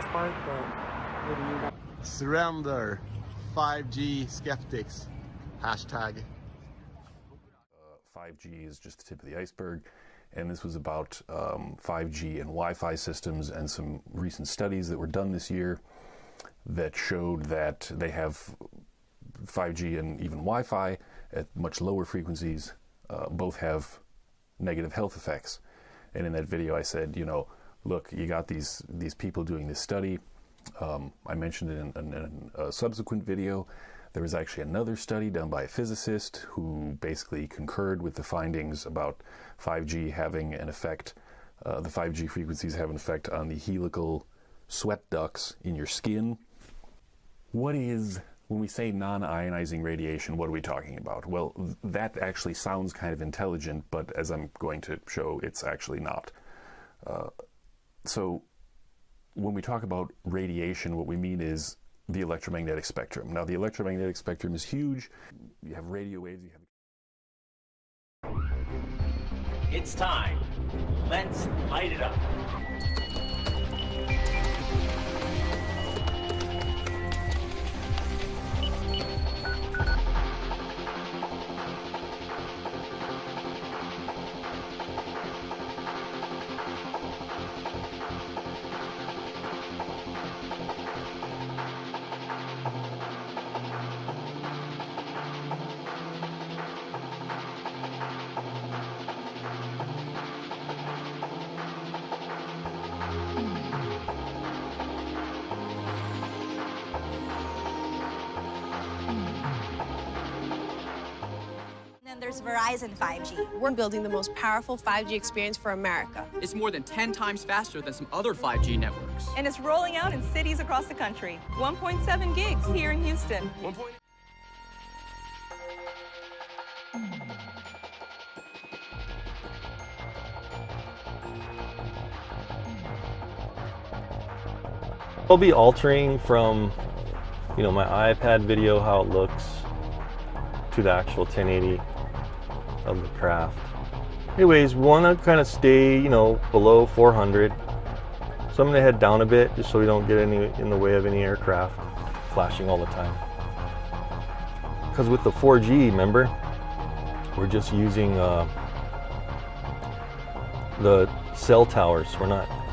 this part, but maybe you guys. Surrender, 5G skeptics. Hashtag. 5G is just the tip of the iceberg, and this was about 5G and Wi-Fi systems and some recent studies that were done this year that showed that they have 5G and even Wi-Fi at much lower frequencies both have negative health effects. And in that video I said, you know, look, you got these people doing this study. I mentioned it in a subsequent video. There was actually another study done by a physicist who basically concurred with the findings about 5G having an effect, the 5G frequencies have an effect on the helical sweat ducts in your skin. What is, when we say non-ionizing radiation, what are we talking about? Well, that actually sounds kind of intelligent, but as I'm going to show, it's actually not. So when we talk about radiation, what we mean is the electromagnetic spectrum. Now, the electromagnetic spectrum is huge. You have radio waves, you have... It's time. Let's light it up. There's Verizon 5G. We're building the most powerful 5G experience for America. It's more than 10 times faster than some other 5G networks. And it's rolling out in cities across the country. 1.7 gigs here in Houston. I'll be altering from, you know, my iPad video, how it looks, to the actual 1080 of the craft. Anyways, we want to kind of stay, you know, below 400. So I'm going to head down a bit just so we don't get any in the way of any aircraft flashing all the time. Because with the 4G, remember, we're just using the cell towers.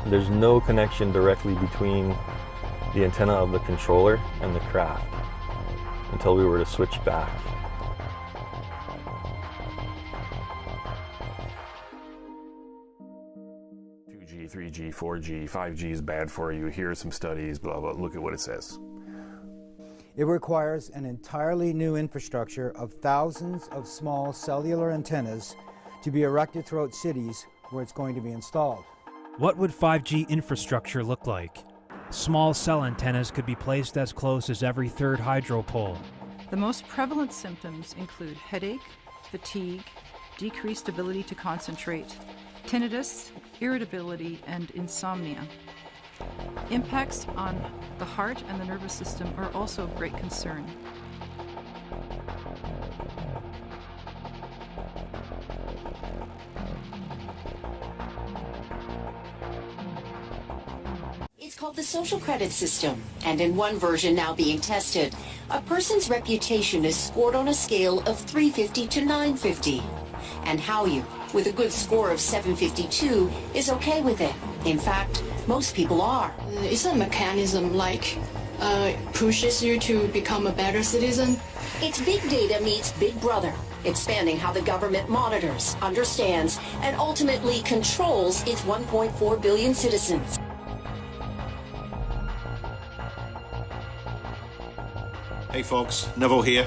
There's no connection directly between the antenna of the controller and the craft until we were to switch back. 3G, 4G, 5G is bad for you. Here are some studies, blah, blah. Look at what it says. It requires an entirely new infrastructure of thousands of small cellular antennas to be erected throughout cities where it's going to be installed. What would 5G infrastructure look like? Small cell antennas could be placed as close as every third hydro pole. The most prevalent symptoms include headache, fatigue, decreased ability to concentrate, tinnitus, irritability, and insomnia. Impacts on the heart and the nervous system are also of great concern. It's called the social credit system, and in one version now being tested, a person's reputation is scored on a scale of 350 to 950. And how you, with a good score of 752, is okay with it. In fact, most people are. It's a mechanism like pushes you to become a better citizen. It's big data meets Big Brother, expanding how the government monitors, understands, and ultimately controls its 1.4 billion citizens. Hey folks, Neville here.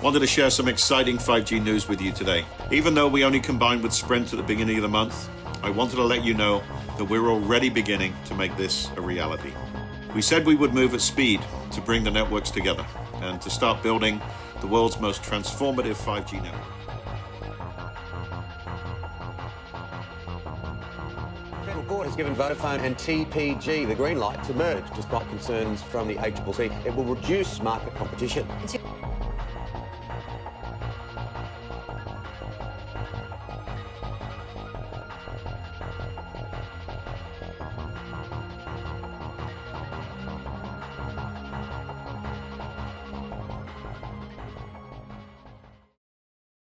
Wanted to share some exciting 5G news with you today. Even though we only combined with Sprint at the beginning of the month, I wanted to let you know that we're already beginning to make this a reality. We said we would move at speed to bring the networks together and to start building the world's most transformative 5G network. The federal court has given Vodafone and TPG the green light to merge despite concerns from the ACCC. It will reduce market competition.